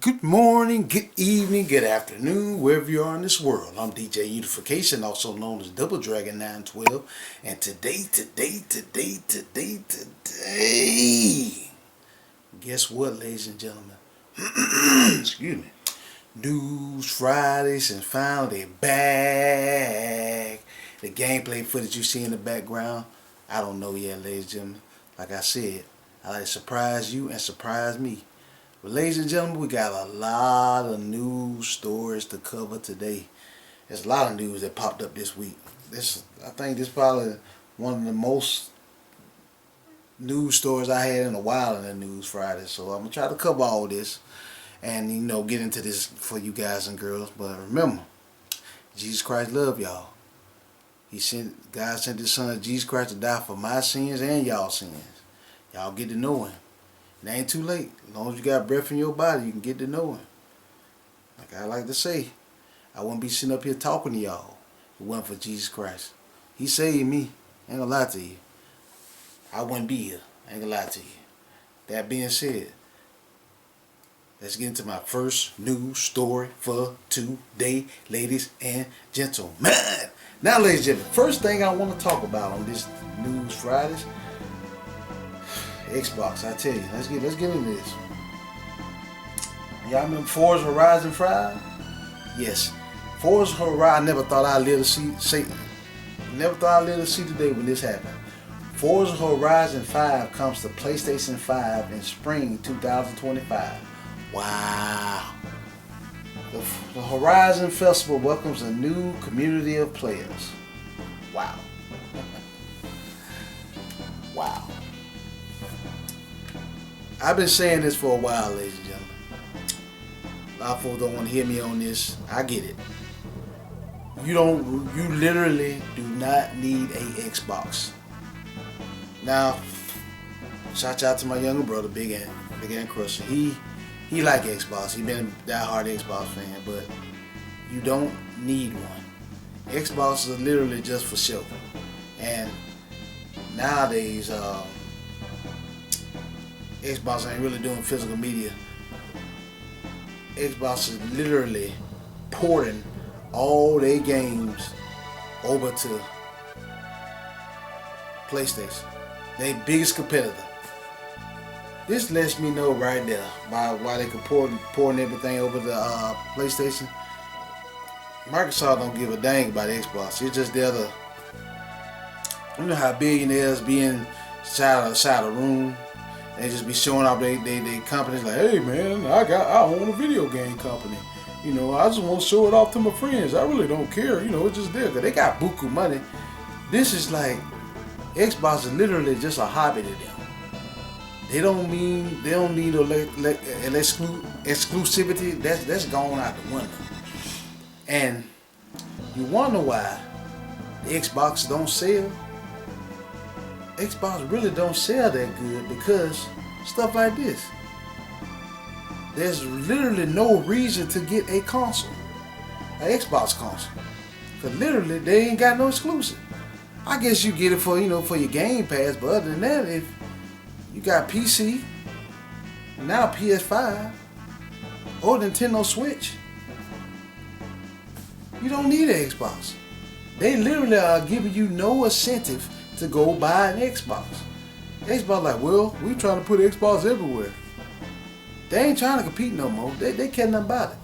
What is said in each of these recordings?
Good morning, good evening, good afternoon, wherever you are in this world. I'm DJ Unification, also known as Double Dragon 912. And today, guess what, ladies and gentlemen? Excuse me. News Fridays and finally back. The gameplay footage you see in the background, I don't know yet, ladies and gentlemen. Like I said, I like to surprise you and surprise me. But ladies and gentlemen, we got a lot of news stories to cover today. There's a lot of news that popped up this week. I think this is probably one of the most news stories I had in a while in the News Friday. So I'm gonna try to cover all this and get into this for you guys and girls. But remember, Jesus Christ loved y'all. God sent His Son Jesus Christ to die for my sins and y'all sins. Y'all get to know Him. It ain't too late. As long as you got breath in your body, you can get to know Him. Like I like to say, I wouldn't be sitting up here talking to y'all if it wasn't for Jesus Christ. He saved me. Ain't gonna lie to you. I wouldn't be here. Ain't gonna lie to you. That being said, let's get into my first news story for today, ladies and gentlemen. Now, ladies and gentlemen, first thing I want to talk about on this News Fridays, Xbox. I tell you, let's get into this. Y'all remember Forza Horizon 5? Yes, Forza Horizon. I never thought I'd live to see today when this happened. Forza Horizon 5 comes to PlayStation 5 in spring 2025. Wow. The Horizon Festival welcomes a new community of players. Wow. Wow. I've been saying this for a while, ladies and gentlemen. A lot of folks don't want to hear me on this. I get it. You literally do not need a Xbox. Now, shout out to my younger brother, Big Ant Crusher. He like Xbox. He been a diehard Xbox fan, but you don't need one. Xbox is literally just for show. And nowadays, Xbox ain't really doing physical media. Xbox is literally porting all their games over to PlayStation. Their biggest competitor. This lets me know right there by why they could porting everything over to PlayStation. Microsoft don't give a dang about Xbox. It's just the other. You know how billionaires be inside a room. They just be showing off they companies like, hey man, I own a video game company. I just want to show it off to my friends. I really don't care. It's just there. 'Cause they got buku money. This is like, Xbox is literally just a hobby to them. They don't need exclusivity. That's gone out the window. And you wonder why the Xbox don't sell. Xbox really don't sell that good because stuff like this. There's literally no reason to get a console, an Xbox console, because literally they ain't got no exclusive. I guess you get it for for your Game Pass, but other than that, if you got PC, now PS5, or Nintendo Switch, you don't need an Xbox. They literally are giving you no incentive to go buy an Xbox. Xbox like, well, we trying to put Xbox everywhere. They ain't trying to compete no more. They care nothing about it.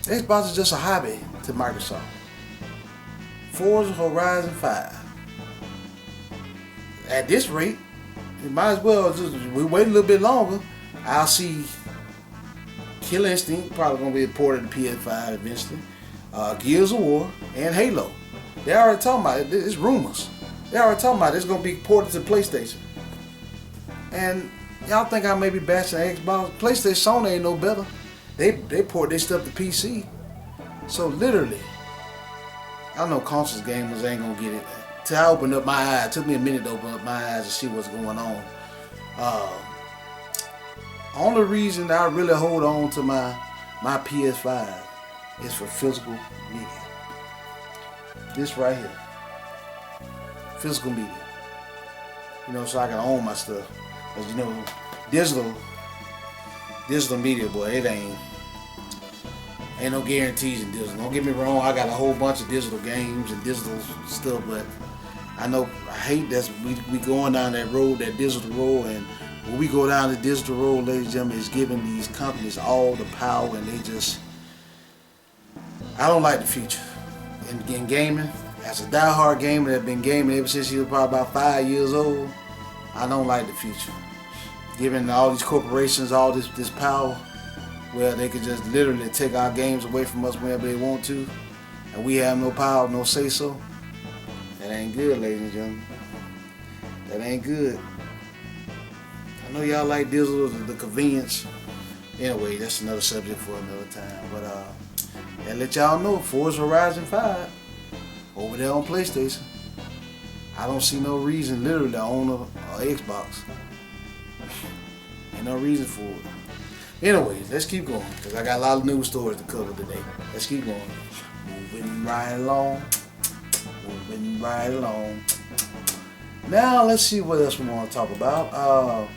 Xbox is just a hobby to Microsoft. Forza Horizon 5. At this rate, you might as well we wait a little bit longer. I'll see Killer Instinct probably gonna be ported to PS5 eventually. Gears of War and Halo. They already talking about it. It's rumors. They already talking about it's gonna be ported to PlayStation. And y'all think I may be bashing Xbox? PlayStation, Sony ain't no better. They port their stuff to PC. So literally, I know console gamers ain't gonna get it. Till I opened up my eyes, it took me a minute to open up my eyes to see what's going on. Only reason that I really hold on to my PS5 is for physical media. This right here. Physical media. So I can own my stuff. Because digital media, boy, it ain't Ain't no guarantees in digital. Don't get me wrong, I got a whole bunch of digital games and digital stuff, but I hate that we going down that road, that digital road, and when we go down the digital road, ladies and gentlemen, it's giving these companies all the power, and I don't like the future. In gaming, as a diehard gamer that's been gaming ever since he was probably about 5 years old, I don't like the future. Giving all these corporations all this power, where they could just literally take our games away from us whenever they want to, and we have no power, no say so. That ain't good, ladies and gentlemen. That ain't good. I know y'all like digital, the convenience. Anyway, that's another subject for another time. But and let y'all know, Forza Horizon 5 over there on PlayStation. I don't see no reason, literally, to own a Xbox. Ain't no reason for it. Anyways, let's keep going, because I got a lot of news stories to cover today. Let's keep going. Moving right along. Moving right along. Now, let's see what else we want to talk about.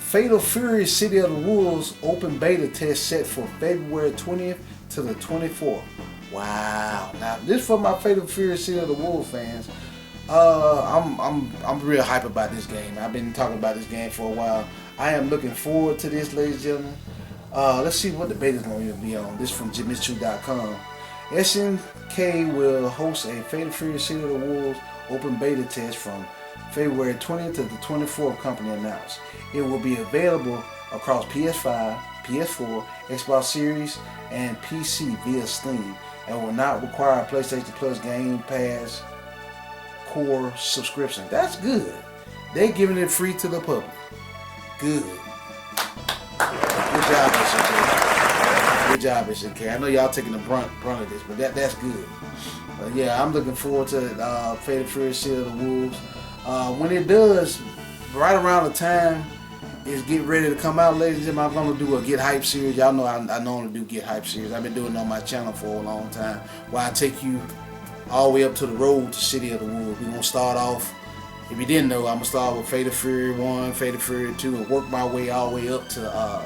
Fatal Fury City of the Wolves open beta test set for February 20th to the 24th. Wow. Now, this for my Fatal Fury City of the Wolves fans. I'm real hype about this game. I've been talking about this game for a while. I am looking forward to this, ladies and gentlemen. Let's see what the beta is going to be on. This from Jimitsu.com. SNK will host a Fatal Fury City of the Wolves open beta test from February 20th to the 24th, company announced. It will be available across PS5, PS4, Xbox Series, and PC via Steam, and will not require a PlayStation Plus Game Pass Core subscription. That's good. They're giving it free to the public. Good. Good job, SNK. Good job, SNK. I know y'all taking the brunt of this, but that's good. But yeah, I'm looking forward to Fatal Fury City of the Wolves. When it does, right around the time it's getting ready to come out, ladies and gentlemen, I'm going to do a Get Hype series. Y'all know I normally do Get Hype series. I've been doing it on my channel for a long time, where I take you all the way up to the road to City of the Wolves. We're going to start off, if you didn't know, I'm going to start with Fatal Fury 1, Fatal Fury 2, and work my way all the way up to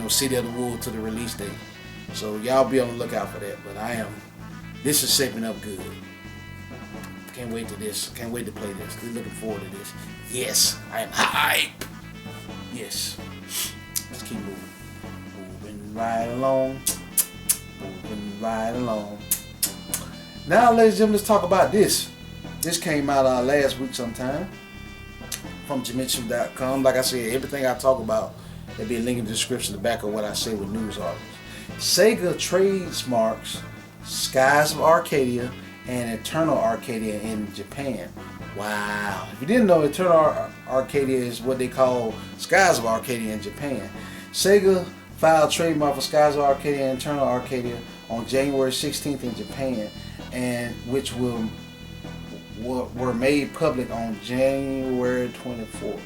City of the Wolves to the release date. So y'all be on the lookout for that. But this is shaping up good. Can't wait to this. Can't wait to play this. We're looking forward to this. Yes, I am hype. Yes. Let's keep moving. Moving right along. Moving right along. Now, ladies and gentlemen, let's talk about this. This came out last week sometime from Jimitsu.com. Like I said, everything I talk about, there'll be a link in the description, the back of what I say with news articles. Sega trademarks Skies of Arcadia and Eternal Arcadia in Japan. Wow. If you didn't know, Eternal Arcadia is what they call Skies of Arcadia in Japan. Sega filed trademark for Skies of Arcadia and Eternal Arcadia on January 16th in Japan, and which were made public on January 24th.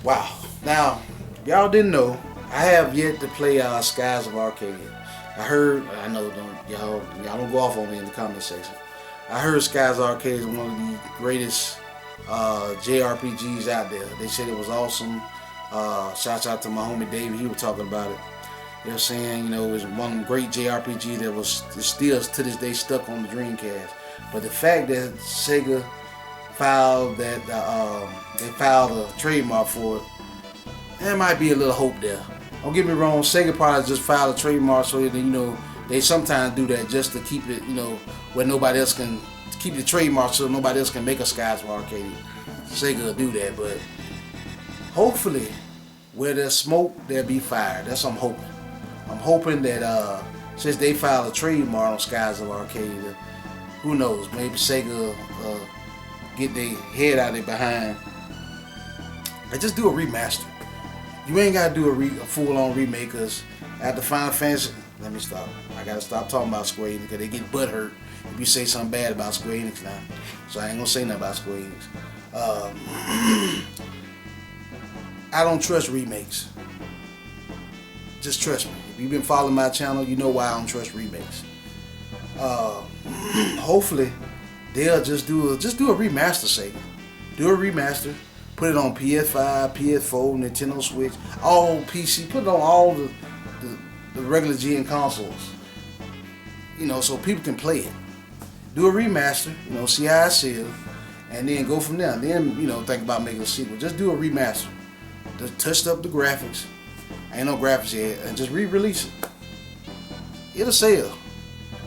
Wow. Now, if y'all didn't know, I have yet to play Skies of Arcadia. I know, y'all don't go off on me in the comment section. I heard Skies Arcade is one of the greatest JRPGs out there. They said it was awesome. Shouts out to my homie David, he was talking about it. They were saying, it was one of the great JRPG that was still to this day stuck on the Dreamcast. But the fact that Sega filed a trademark for it, there might be a little hope there. Don't get me wrong, Sega probably just filed a trademark so that, they sometimes do that just to keep it, where nobody else can keep the trademark so nobody else can make a Skies of Arcadia. Sega will do that, but hopefully, where there's smoke, there'll be fire. That's what I'm hoping. I'm hoping that since they filed a trademark on Skies of Arcadia, who knows, maybe Sega get their head out of their behind and just do a remaster. You ain't got to do a full-on remake, because after Final Fantasy, let me stop. I got to stop talking about Square Enix, because they get butthurt if you say something bad about Square Enix now. So I ain't going to say nothing about Square Enix. I don't trust remakes. Just trust me. If you've been following my channel, you know why I don't trust remakes. Hopefully, they'll just do a remaster, Sega. Do a remaster. Put it on PS5, PS4, Nintendo Switch, all PC. Put it on all the the regular gen consoles. You know, so people can play it. Do a remaster, you know, see how it sells, and then go from there. Then, you know, think about making a sequel. Just do a remaster. Just touch up the graphics. Ain't no graphics yet, and just re-release it. It'll sell.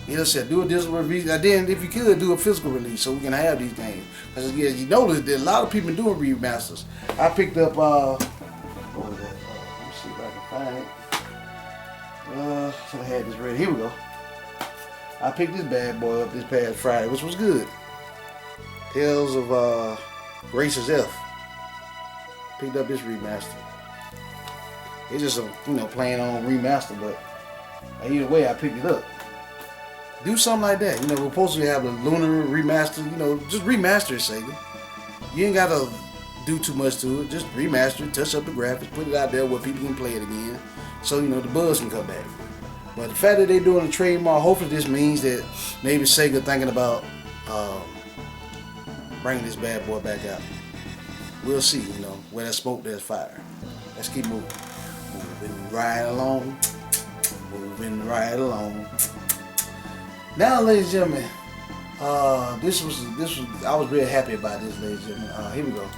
It'll sell. Do a digital release. And then, if you could, do a physical release so we can have these games. Because yeah, you notice that a lot of people doing remasters. I picked up what was that? Let me see if I can find it. So I had this ready. Here we go. I picked this bad boy up this past Friday, which was good. Tales of Grace's F. Picked up this remaster. It's just a, you know, playing on remaster, but either way, I picked it up. Do something like that. You know, we're supposed to have a Lunar remaster. You know, just remaster it, Sega. You ain't gotta do too much to it. Just remaster it, touch up the graphics, put it out there where people can play it again, so you know the buzz can come back. But the fact that they're doing a trademark, hopefully this means that maybe Sega thinking about bringing this bad boy back out. We'll see. You know, where there's smoke, there's fire. Let's keep moving. Moving right along. Moving right along. Now, ladies and gentlemen, this was I was really happy about this, ladies and gentlemen. Here we go.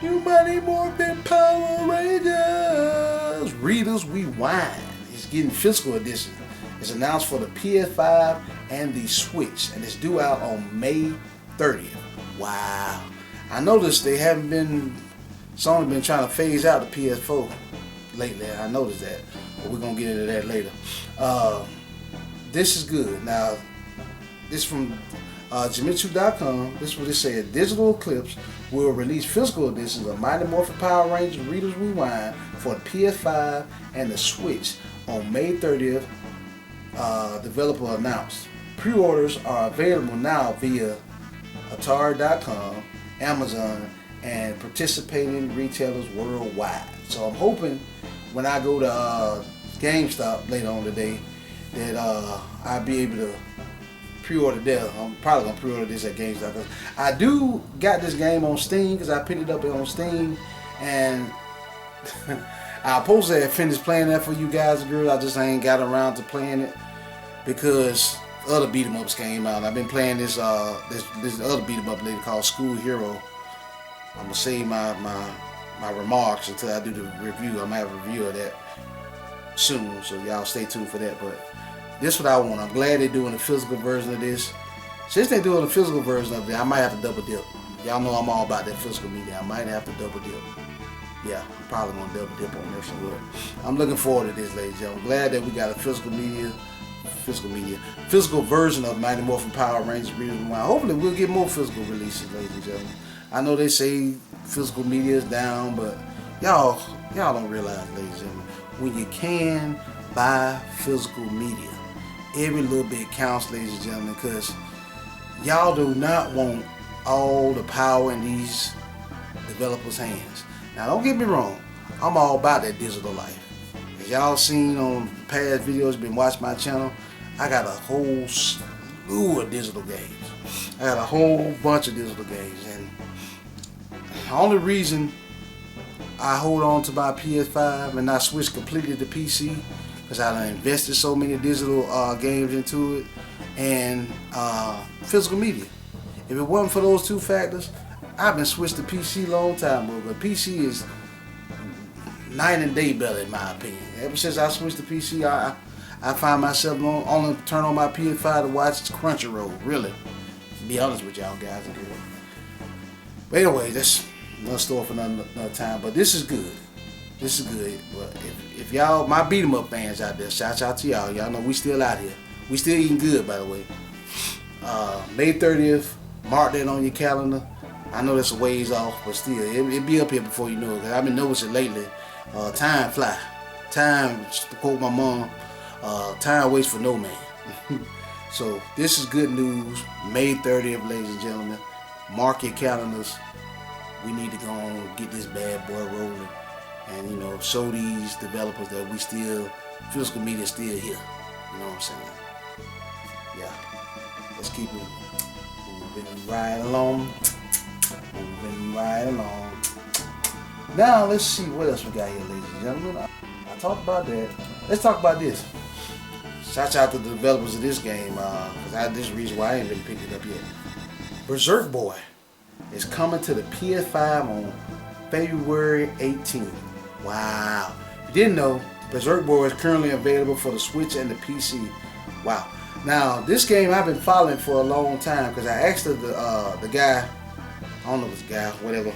You Mighty Morphin Power Rangers Readers Rewind. It's getting physical edition. It's announced for the PS5 and the Switch, and it's due out on May 30th. Wow. I noticed they haven't been, Sony been trying to phase out the PS4 lately. I noticed that, but we're gonna get into that later. This is good. Now, this from Jimitsu.com. This is what it said. Digital Eclipse will release physical editions of Mighty Morphin Power Rangers Readers Rewind for the PS5 and the Switch on May 30th. Developer announced. Pre-orders are available now via Atari.com, Amazon, and participating retailers worldwide. So I'm hoping when I go to GameStop later on today that I'll be able to pre-order there. I'm probably gonna pre-order this at GameStop. I do got this game on Steam because I picked it up on Steam, and I supposed to have finished playing that for you guys and girls. I just ain't got around to playing it because other beat 'em ups came out. I've been playing this other beat 'em up later called School Hero. I'm gonna save my remarks until I do the review. I'm gonna have a review of that soon, so y'all stay tuned for that. But this is what I want. I'm glad they're doing a physical version of this. Since they're doing a physical version of it, I might have to double dip. Y'all know I'm all about that physical media. I might have to double dip. Yeah, I'm probably gonna double dip on this one. I'm looking forward to this, ladies and gentlemen. I'm glad that we got a physical version of Mighty Morphin Power Rangers Readers Rewind. Hopefully we'll get more physical releases, ladies and gentlemen. I know they say physical media is down, but y'all don't realize, ladies and gentlemen, when you can buy physical media, every little bit counts, ladies and gentlemen, because y'all do not want all the power in these developers' hands. Now, don't get me wrong, I'm all about that digital life. As y'all seen on past videos, been watching my channel, I got a whole slew of digital games. I got a whole bunch of digital games, and the only reason I hold on to my PS5 and not switch completely to PC because I done invested so many digital games into it and physical media. If it wasn't for those two factors, I've been switched to PC a long time ago. But PC is night and day better in my opinion. Ever since I switched to PC, I find myself only turn on my PS5 to watch Crunchyroll. Really, to be honest with y'all guys and girls. But anyway, that's another story for another time. But this is good. This is good. But if y'all, my beat 'em up fans out there, shout out to y'all. Y'all know we still out here. We still eating good, by the way. May 30th, mark that on your calendar. I know that's a ways off, but still, it'll be up here before you know it. Cause I've been noticing lately, time fly. Time, to quote my mom, time waits for no man. So this is good news. May 30th, ladies and gentlemen. Mark your calendars. We need to go on and get this bad boy rolling. And, you know, show these developers that we still, physical media is still here. You know what I'm saying? Yeah. Let's keep it moving right along. Moving right along. Now, let's see what else we got here, ladies and gentlemen. I talked about that. Let's talk about this. Shout out to the developers of this game, because this is the reason why I ain't really picked it up yet. Berserk Boy is coming to the PS5 on February 18th. Wow. If you didn't know, Berserk Boy is currently available for the Switch and the PC. Wow. Now, this game I've been following for a long time because I asked the guy, I don't know if it's a guy, whatever,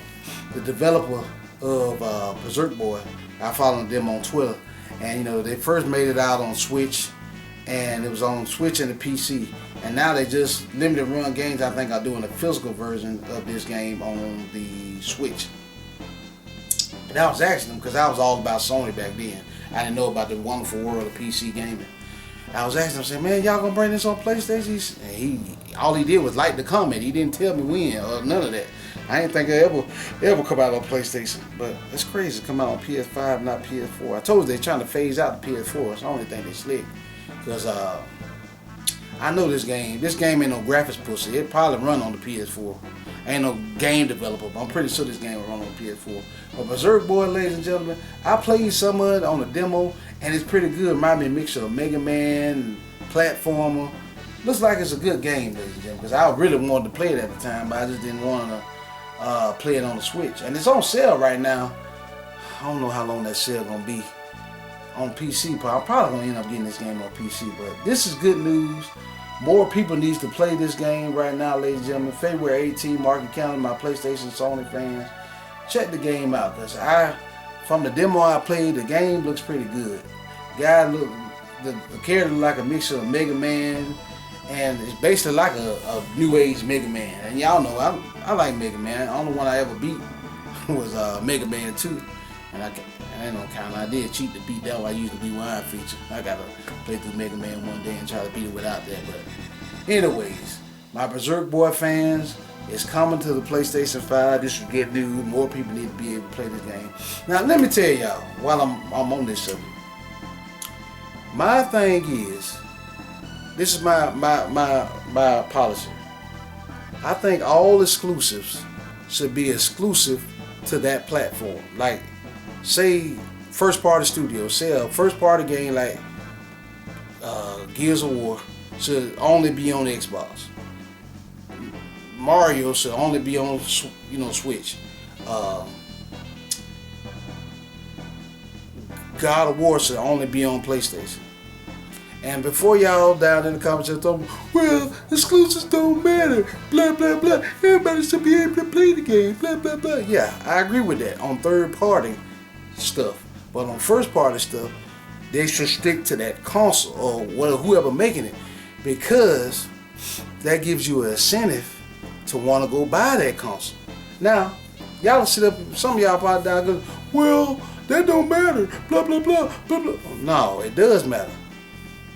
the developer of Berserk Boy. I followed them on Twitter. And, you know, they first made it out on Switch, and it was on Switch and the PC. And now they just limited run games, I think, are doing a physical version of this game on the Switch. And I was asking them because I was all about Sony back then. I didn't know about the wonderful world of PC gaming. I was asking him, saying, man, y'all gonna bring this on PlayStation? And all he did was like the comment. He didn't tell me when or none of that. I didn't think it ever come out on PlayStation. But it's crazy to come out on PS5, not PS4. I told you they're trying to phase out the PS4. It's the only thing they slick. Because I know this game ain't no graphics pussy. It probably run on the PS4. Ain't no game developer, but I'm pretty sure this game will run on PS4. But Berserk Boy, ladies and gentlemen, I played some of it on a demo, and it's pretty good. Remind me of a mixture of Mega Man, platformer. Looks like it's a good game, ladies and gentlemen, because I really wanted to play it at the time, but I just didn't want to play it on the Switch. And it's on sale right now. I don't know how long that sale gonna be on PC. But I'm probably gonna end up getting this game on PC. But this is good news. More people needs to play this game right now, ladies and gentlemen. February 18th, mark it counting, my PlayStation Sony fans. Check the game out, because from the demo I played, the game looks pretty good. The character like a mixture of Mega Man, and it's basically like a new age Mega Man. And y'all know I like Mega Man. The only one I ever beat was Mega Man 2. And I ain't no count. I did cheat to beat that one. I used the rewind feature. I gotta play through Mega Man one day and try to beat it without that. But anyways, my Berserk Boy fans, it's coming to the PlayStation 5. This is good news. More people need to be able to play this game. Now let me tell y'all, while I'm on this subject, my thing is, this is my policy. I think all exclusives should be exclusive to that platform. Like, say first party studio, say a first party game like Gears of War should only be on the Xbox. Mario should only be on Switch. God of War should only be on PlayStation. And before y'all down in the comments talking, well, exclusives don't matter, blah blah blah. Everybody should be able to play the game, blah blah blah. Yeah, I agree with that on third party stuff, but on first party stuff, they should stick to that console or whoever making it, because that gives you an incentive to want to go buy that console. Now, y'all sit up, some of y'all probably down go, well, that don't matter, blah blah blah blah blah. No, it does matter.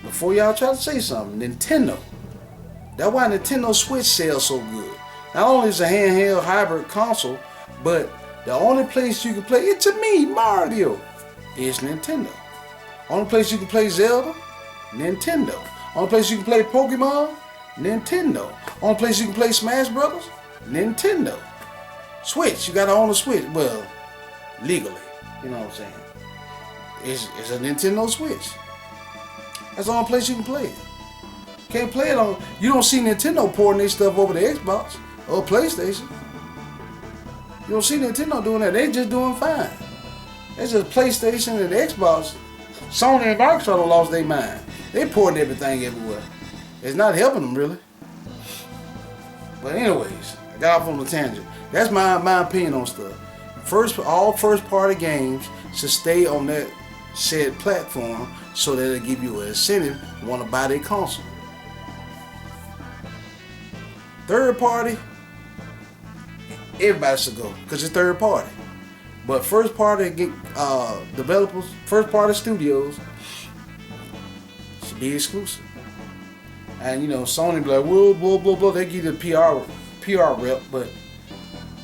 Before y'all try to say something, Nintendo. That's why Nintendo Switch sells so good. Not only is it a handheld hybrid console, but the only place you can play it, to me, Mario, is Nintendo. Only place you can play Zelda, Nintendo. Only place you can play Pokemon, Nintendo. Only place you can play Smash Brothers, Nintendo. Switch, you gotta own a Switch. Well, legally, you know what I'm saying. It's a Nintendo Switch. That's the only place you can play it. Can't play it on. You don't see Nintendo porting their stuff over to Xbox or PlayStation. You don't see Nintendo doing that. They just doing fine. It's just PlayStation and Xbox. Sony and Microsoft lost their mind. They porting everything everywhere. It's not helping them really. But anyways, I got off on a tangent. That's my opinion on stuff. All first party games should stay on that said platform, so that it'll give you an incentive to want to buy their console. Third party, everybody should go because it's third party. But first party developers, first party studios should be exclusive. And Sony be like, well, blah blah blah. They give you the PR rep, but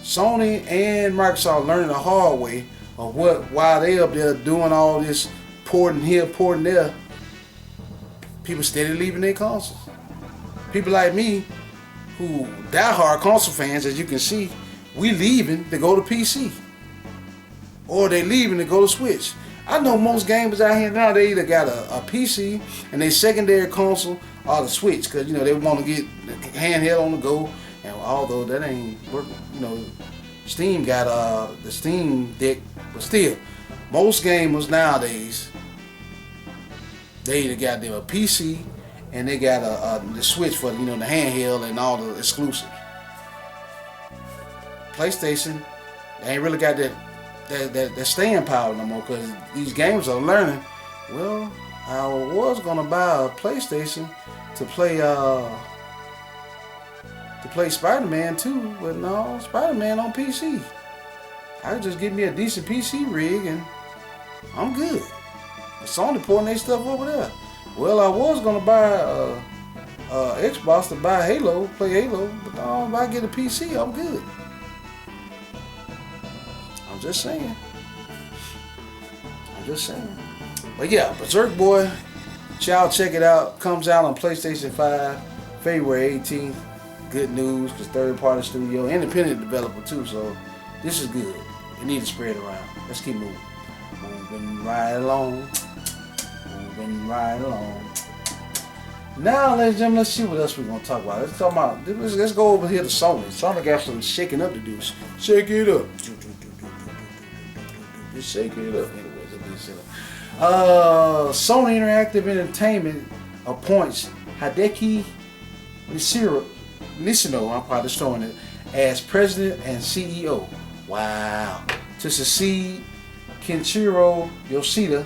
Sony and Microsoft learning the hard way of while they up there doing all this porting here, porting there, people steady leaving their consoles. People like me, who diehard console fans, as you can see, we leaving to go to PC. Or they leaving to go to Switch. I know most gamers out here now, they either got a PC and their secondary console or the Switch, because you know they want to get the handheld on the go. And although that ain't working, you know, Steam got the Steam Deck, but still, most gamers nowadays they either got them a PC and they got the Switch for, you know, the handheld and all the exclusives. PlayStation, they ain't really got that staying power no more, because these gamers are learning. Well, I was gonna buy a PlayStation to play Spider-Man 2, but no, Spider-Man on PC. I could just get me a decent PC rig and I'm good. Sony pouring their stuff over there. Well, I was gonna buy Xbox to buy Halo, play Halo, but no, if I get a PC, I'm good. I'm just saying. But yeah, Berserk Boy, y'all check it out. Comes out on PlayStation 5, February 18th. Good news, because third-party studio, independent developer too, so this is good. You need to spread around. Let's keep moving. Moving right along. Now, ladies and gentlemen, let's see what else we're going to talk about. Let's go over here to Sony. Sony got some shaking up to do. Shake it up. Just shake it up. Anyways, let me see. Sony Interactive Entertainment appoints Hideki Nishino, I'm probably throwing it, as president and CEO. Wow. To succeed Kenichiro Yoshida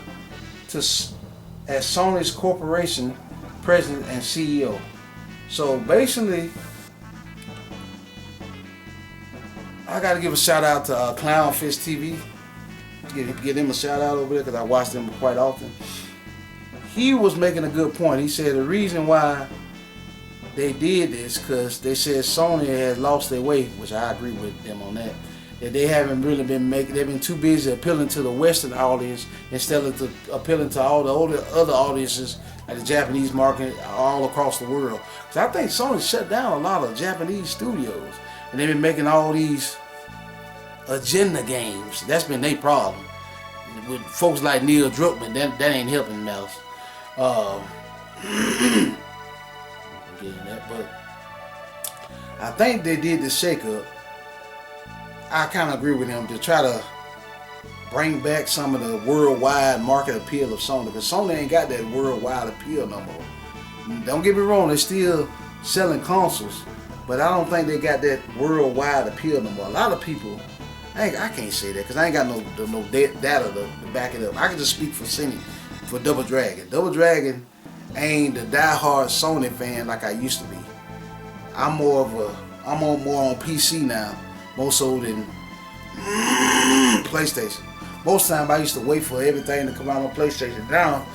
as Sony's corporation president and CEO. So basically, I got to give a shout out to Clownfish TV. Give them a shout out over there, because I watch them quite often. He was making a good point. He said the reason why they did this, because they said Sony has lost their way, which I agree with them on that. That they haven't really been they've been too busy appealing to the Western audience instead of appealing to all the other audiences like the Japanese market all across the world. Because I think Sony shut down a lot of Japanese studios, and they've been making all these agenda games. That's been their problem. With folks like Neil Druckmann, that ain't helping matters. Getting that, but I think they did the shake-up. I kind of agree with him to try to bring back some of the worldwide market appeal of Sony, because Sony ain't got that worldwide appeal no more. Don't get me wrong, they're still selling consoles, but I don't think they got that worldwide appeal no more. A lot of people, I can't say that because I ain't got no data to back it up. I can just speak for Double Dragon. Double Dragon ain't the diehard Sony fan like I used to be. I'm more on PC now, more so than PlayStation. Most time I used to wait for everything to come out on PlayStation. Now,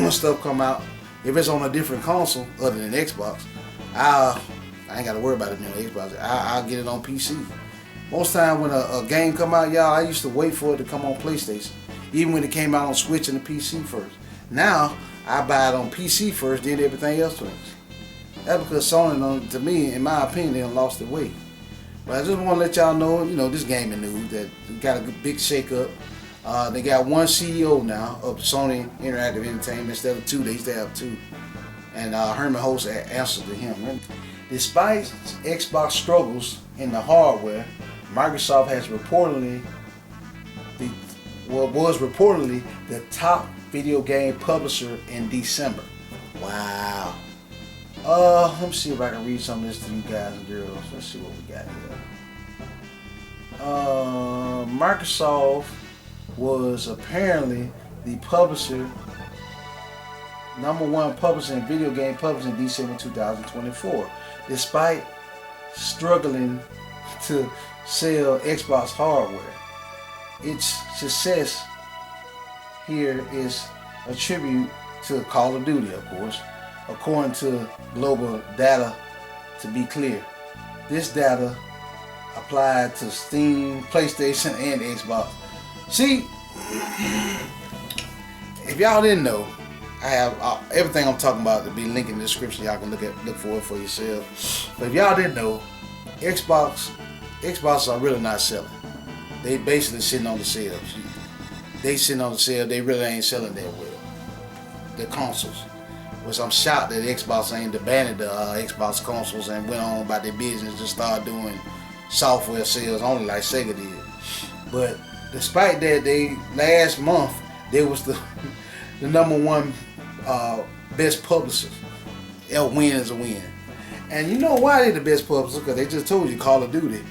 when stuff come out, if it's on a different console other than Xbox, I ain't got to worry about it being on Xbox. I'll get it on PC. Most time when a game come out, y'all, I used to wait for it to come on PlayStation, even when it came out on Switch and the PC first. Now, I buy it on PC first, then everything else first. That's because Sony, to me, in my opinion, they done lost their way. But I just want to let y'all know, this gaming news, that we got a big shake-up. They got one CEO now of Sony Interactive Entertainment instead of two. They used to have two. And Herman Host answered to him. Despite Xbox struggles in the hardware, Microsoft has was reportedly the top video game publisher in December. Wow. Let me see if I can read some of this to you guys and girls. Let's see what we got here. Microsoft was apparently the number one publisher in video game publishing in December 2024. Despite struggling to sell Xbox hardware, its success here is a tribute to Call of Duty, of course, according to global data. To be clear, this data applied to Steam, PlayStation, and Xbox. See, if y'all didn't know, I have everything I'm talking about to be linked in the description. Y'all can look for it for yourself. But if y'all didn't know, Xbox are really not selling. They basically sitting on the shelves. they sitting on the sale. They really ain't selling that well. The consoles. Which I'm shocked that Xbox ain't abandoned the Xbox consoles and went on about their business and started doing software sales only like Sega did. But despite that, they last month they was the #1 best publishers. A win is a win. And you know why they the best publishers? Because they just told you Call of Duty.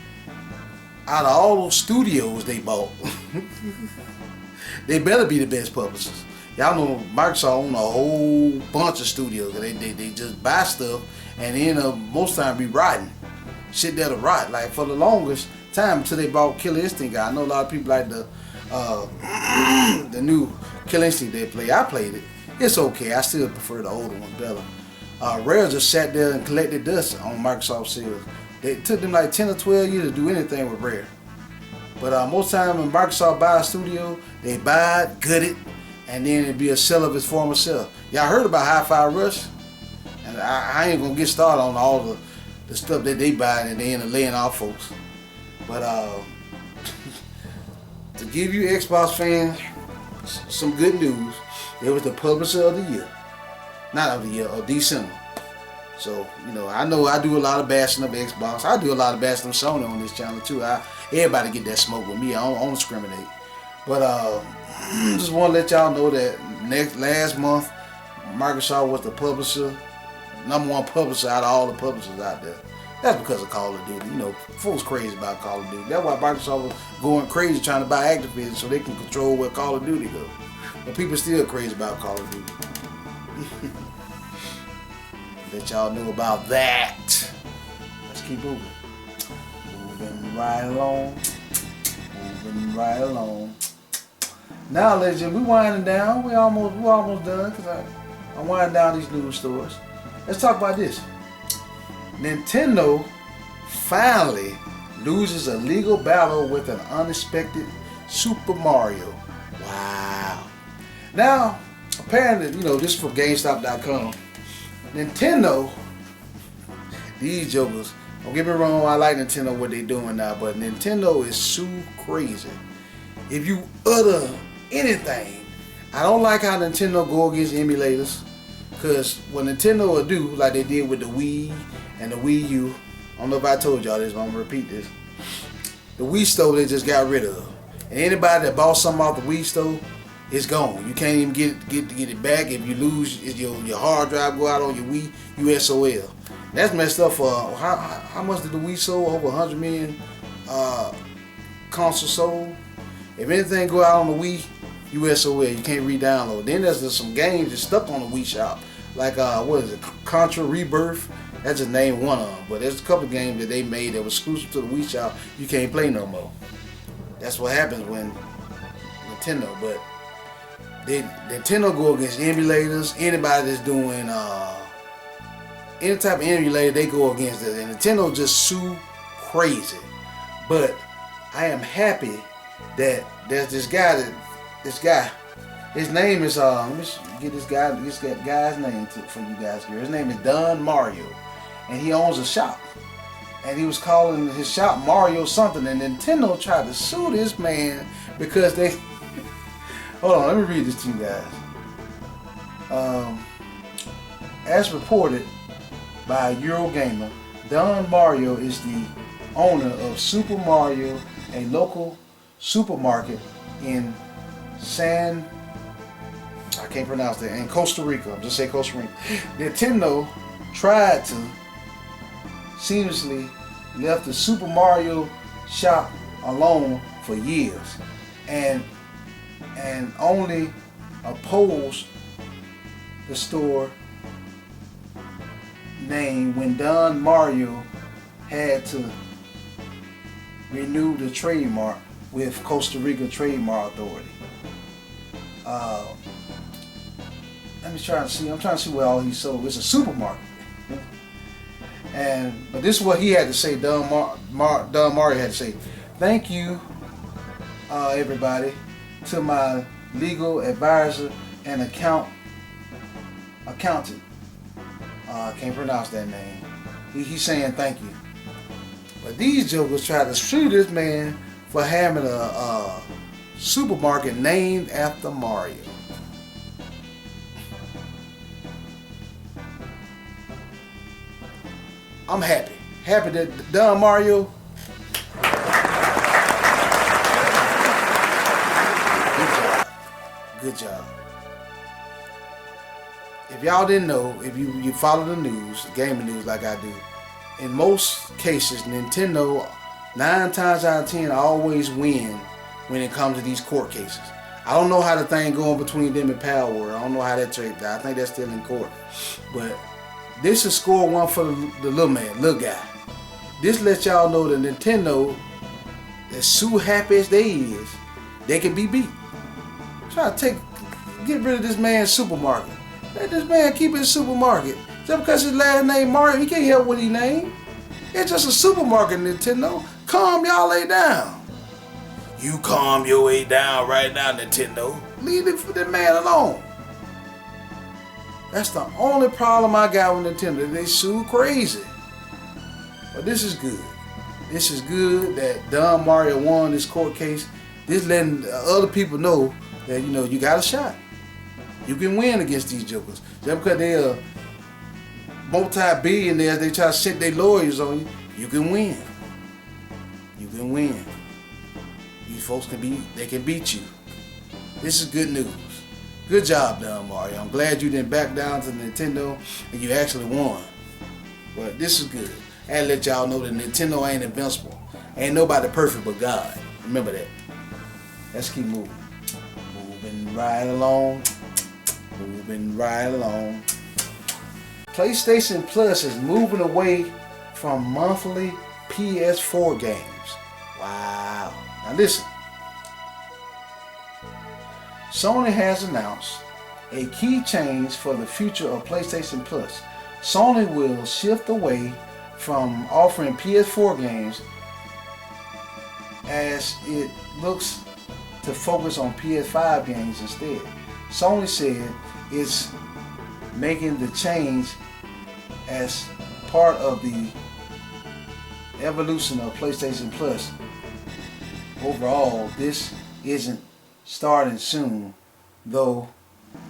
Out of all those studios they bought, they better be the best publishers. Y'all know Microsoft own a whole bunch of studios. They just buy stuff and end up most time be rotting. Shit that'll rot. Like for the longest time until they bought Killer Instinct. I know a lot of people like the new Killer Instinct they play. I played it. It's okay. I still prefer the older one better. Rare just sat there and collected dust on Microsoft sales. It took them like 10 or 12 years to do anything with Rare. But most time when Microsoft buy a studio, they buy it, gut it, and then it'd be a sell of its former self. Y'all heard about Hi-Fi Rush? And I ain't gonna get started on all the stuff that they buy and they end up laying off folks. But to give you Xbox fans some good news, it was the publisher of the year. Not of the year, of December. So, you know I do a lot of bashing of Xbox. I do a lot of bashing of Sony on this channel too. Everybody get that smoke with me. I don't discriminate. But just want to let y'all know that last month, Microsoft was the publisher, #1 publisher out of all the publishers out there. That's because of Call of Duty. You know, folks crazy about Call of Duty. That's why Microsoft was going crazy trying to buy Activision so they can control where Call of Duty goes. But people still crazy about Call of Duty. Let y'all know about that. Let's keep moving. Moving right along. Moving right along. Now, ladies and gentlemen, we winding down. We're almost done because I'm winding down these news stories. Let's talk about this. Nintendo finally loses a legal battle with an unexpected Super Mario. Wow. Now, apparently, this is from GameStop.com. Nintendo, these jokers, don't get me wrong, I like Nintendo what they doing now, but Nintendo is so crazy. If you utter anything, I don't like how Nintendo go against emulators, because what Nintendo will do, like they did with the Wii and the Wii U, I don't know if I told y'all this, but I'm going to repeat this. The Wii store they just got rid of. And anybody that bought something off the Wii store, it's gone. You can't even get it back. If you lose, your hard drive go out on your Wii, you SOL. That's messed up for how much did the Wii sold? Over 100 million consoles sold. If anything go out on the Wii, you SOL. You can't re-download. Then there's some games that's stuck on the Wii shop. Like what is it? Contra Rebirth. That's just named one of them. But there's a couple of games that they made that was exclusive to the Wii shop. You can't play no more. That's what happens when Nintendo. But Nintendo go against emulators. Anybody that's doing any type of emulator, they go against it. And Nintendo just so crazy. But I am happy that there's this guy. His name is let me get this guy's name for you guys here. His name is Don Mario, and he owns a shop. And he was calling his shop Mario something, and Nintendo tried to sue this man because they. Hold on, let me read this to you guys. As reported by Eurogamer, Don Mario is the owner of Super Mario, a local supermarket in I can't pronounce that, in Costa Rica. I'll just say Costa Rica. Nintendo tried to seamlessly left the Super Mario shop alone for years and only opposed the store name when Don Mario had to renew the trademark with Costa Rica Trademark Authority. I'm trying to see what all he sold. It's a supermarket. But this is what he had to say. Don Mario had to say, "Thank you, everybody, to my legal advisor and accountant. I can't pronounce that name. He's saying thank you. But these jokers try to sue this man for having supermarket named after Mario. I'm happy. Happy that Don Mario. Good job. Good job. If y'all didn't know, if you follow the news, gaming news like I do, in most cases, Nintendo, 9 times out of 10, always win when it comes to these court cases. I don't know how the thing going between them and Power Word. I don't know how that turned out. I think that's still in court. But this is score one for the little man, little guy. This lets y'all know that Nintendo, as so happy as they is, they can be beat. Try to get rid of this man's supermarket. Let this man keep his supermarket. Just because his last name Mario, he can't help what he named. It's just a supermarket, Nintendo. Calm y'all lay down. You calm your way down right now, Nintendo. Leave the man alone. That's the only problem I got with Nintendo. They sue crazy. But this is good. This is good that Don Mario won this court case. This letting other people know that, you know, you got a shot. You can win against these jokers. Just because they are multi-billionaires, they try to set their lawyers on you, you can win. You can win. These folks they can beat you. This is good news. Good job, Don Mario. I'm glad you didn't back down to Nintendo and you actually won. But this is good. And let y'all know that Nintendo ain't invincible. Ain't nobody perfect but God. Remember that. Let's keep moving. Moving right along. Moving right along. PlayStation Plus is moving away from monthly PS4 games. Wow. Now listen. Sony has announced a key change for the future of PlayStation Plus. Sony will shift away from offering PS4 games as it looks to focus on PS5 games instead. Sony said it's making the change as part of the evolution of PlayStation Plus. Overall, this isn't starting soon, though,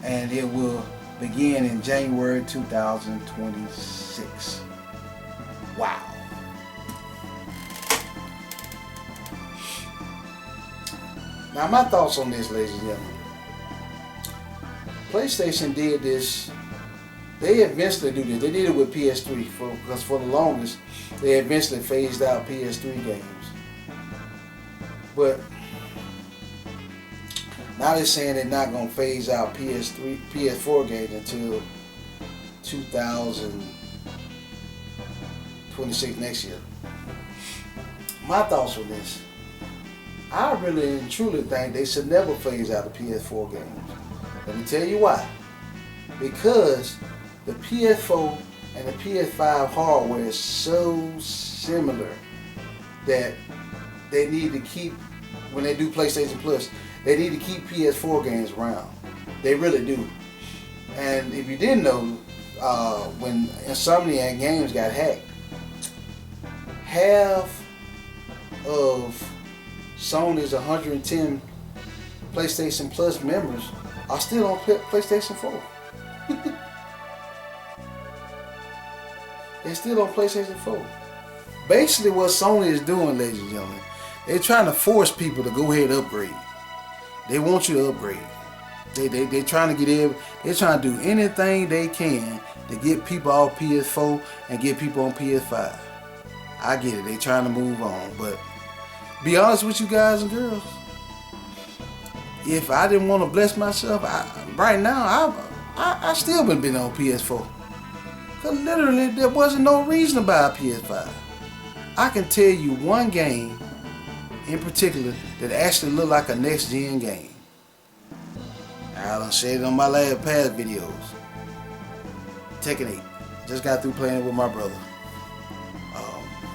and it will begin in January 2026. Wow. Now, my thoughts on this, ladies and gentlemen. PlayStation did this. They eventually do this. They did it with PS3 because for the longest, they eventually phased out PS3 games. But now they're saying they're not going to phase out PS4 games until 2026 next year. My thoughts on this. I really and truly think they should never phase out the PS4 games. Let me tell you why. Because the PS4 and the PS5 hardware is so similar that they need to keep, when they do PlayStation Plus, they need to keep PS4 games around. They really do. And if you didn't know, when Insomniac Games got hacked, half of Sony's 110 PlayStation Plus members are still on PlayStation 4. They're still on PlayStation 4. Basically what Sony is doing, ladies and gentlemen, they're trying to force people to go ahead and upgrade. They want you to upgrade. They're trying to they're trying to do anything they can to get people off PS4 and get people on PS5. I get it. They're trying to move on. But be honest with you guys and girls, if I didn't want to bless myself, right now, I still been on PS4. Because literally, there wasn't no reason to buy a PS5. I can tell you one game in particular that actually looked like a next-gen game. I done said it on my past videos. Tekken 8. Just got through playing it with my brother.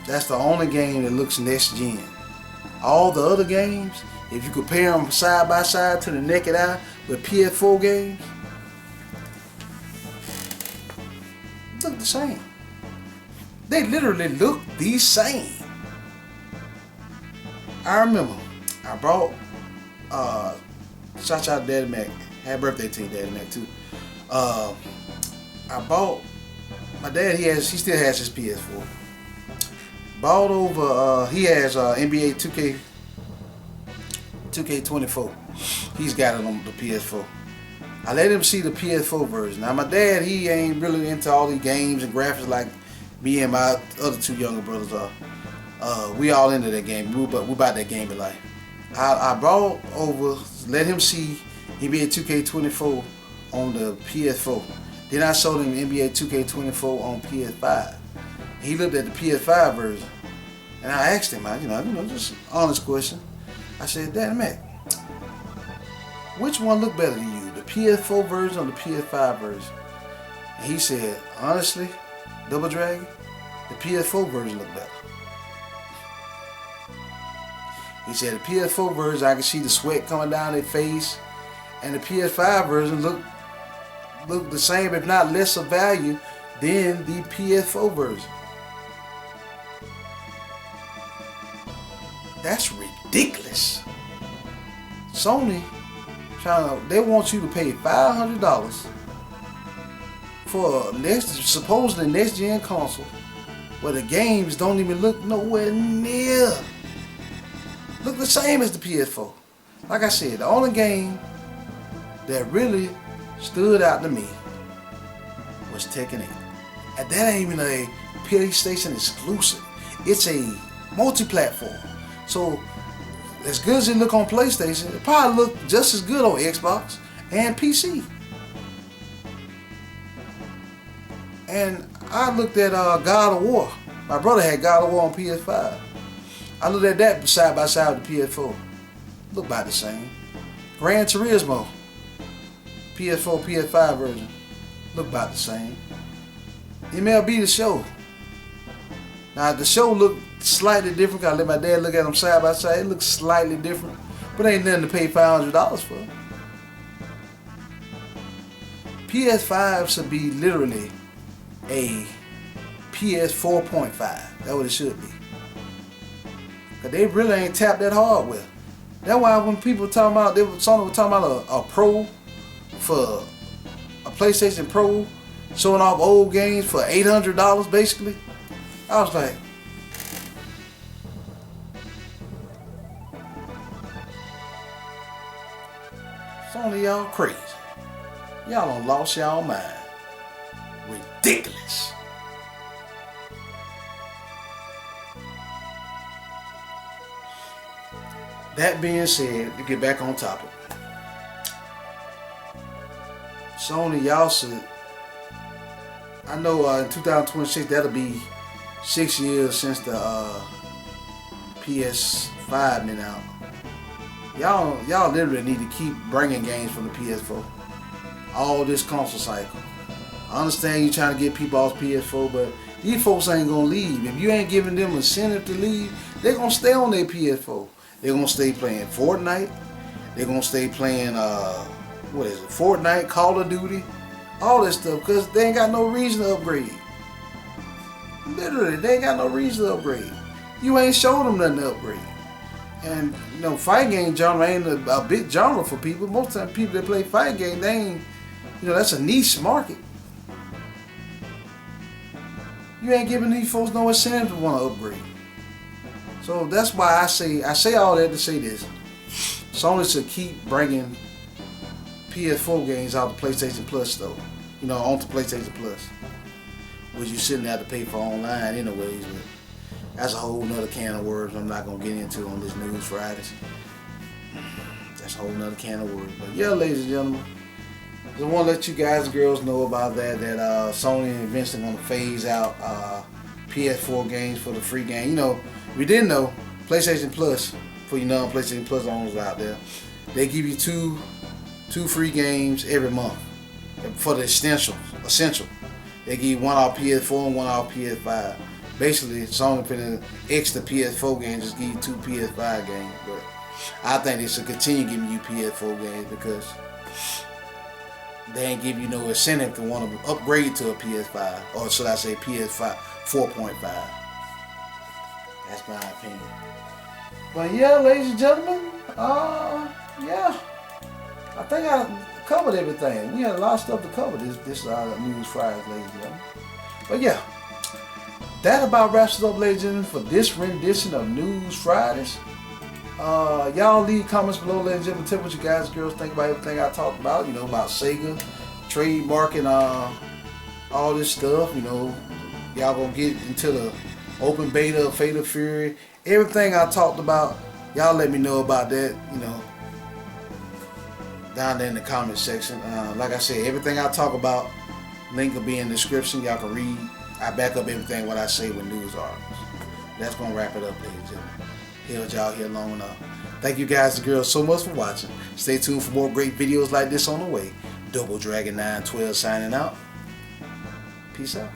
That's the only game that looks next-gen. All the other games, if you compare them side by side to the naked eye with PS4 games, look the same. They literally look the same. I remember I brought shout out to Daddy Mac. Happy birthday to you, Daddy Mac too. I bought my dad. He still has his PS4. Bought over. He has NBA 2K24. He's got it on the PS4. I let him see the PS4 version. Now my dad, he ain't really into all these games and graphics like me and my other two younger brothers are. We all into that game. We about that game of life. I brought over, let him see NBA 2K24 on the PS4. Then I showed him NBA 2K24 on PS5. He looked at the PS5 version, and I asked him, just an honest question. I said, Daddy Mac, which one look better to you, the PS4 version or the PS5 version? And he said, honestly, Double Dragon, the PS4 version look better. He said the PS4 version, I can see the sweat coming down their face, and the PS5 version look the same, if not less of value than the PS4 version. That's ridiculous. Sony they want you to pay $500 for a supposedly next gen console where the games don't even look nowhere near look the same as the PS4. Like I said, the only game that really stood out to me was Tekken 8. And that ain't even a PlayStation exclusive. It's a multi-platform. So as good as it look on PlayStation, it probably look just as good on Xbox and PC. And I looked at God of War. My brother had God of War on PS5. I looked at that side by side with the PS4. Look about the same. Gran Turismo, PS4, PS5 version, look about the same. MLB The Show. Now the show looked slightly different. I let my dad look at them side by side. It looks slightly different, but ain't nothing to pay $500 for. PS5 should be literally a PS 4.5. That's what it should be. Cause they really ain't tapped that hardware. That's why when people talking about, Sony was talking about a Pro for a PlayStation Pro, showing off old games for $800 basically. I was like, Sony, y'all crazy. Y'all done lost y'all mind. Ridiculous. That being said, to get back on topic, Sony, y'all should, I know in 2026 that'll be 6 years since the PS5 been out. Y'all literally need to keep bringing games from the PS4 all this console cycle. I understand you trying to get people off PS4, but these folks ain't gonna leave. If you ain't giving them incentive to leave, they're gonna stay on their PS4. They're gonna stay playing Fortnite. They're gonna stay playing Fortnite, Call of Duty, all that stuff, because they ain't got no reason to upgrade. Literally, they ain't got no reason to upgrade. You ain't showed them nothing to upgrade. And fight game genre ain't a big genre for people. Most of the time, people that play fight game, they ain't, that's a niche market. You ain't giving these folks no incentive to want to upgrade. So that's why I say all that to say this. Sony should keep bringing PS4 games out to PlayStation Plus though. Onto PlayStation Plus. Which you shouldn't have to pay for online anyways, but that's a whole nother can of worms I'm not going to get into on this News Fridays. That's a whole nother can of worms. But yeah, ladies and gentlemen, just want to let you guys and girls know about that Sony eventually going to phase out PS4 games for the free game. If you didn't know, PlayStation Plus, for you PlayStation Plus owners out there, they give you two free games every month for the essential. They give you one off PS4 and one off PS5. Basically, Sony finna extra PS4 games, just give you 2 PS5 games. But I think they should continue giving you PS4 games because they ain't give you no incentive to want to upgrade to a PS5, or should I say PS5 4.5. That's my opinion. But yeah, ladies and gentlemen, yeah, I think I covered everything. We had a lot of stuff to cover this News Fridays, ladies and gentlemen. But yeah, that about wraps it up, ladies and gentlemen, for this rendition of News Fridays. Y'all leave comments below, ladies and gentlemen. Tell what you guys and girls think about everything I talked about. You know, about Sega, trademarking, all this stuff. You know, y'all gonna get into the open beta of Fatal Fury. Everything I talked about, y'all let me know about that. You know, down there in the comment section. Like I said, everything I talk about, link will be in the description. Y'all can read. I back up everything what I say with news articles. That's gonna wrap it up, ladies and gentlemen. Held y'all here long enough. Thank you guys and girls so much for watching. Stay tuned for more great videos like this on the way. Double Dragon 912 signing out. Peace out.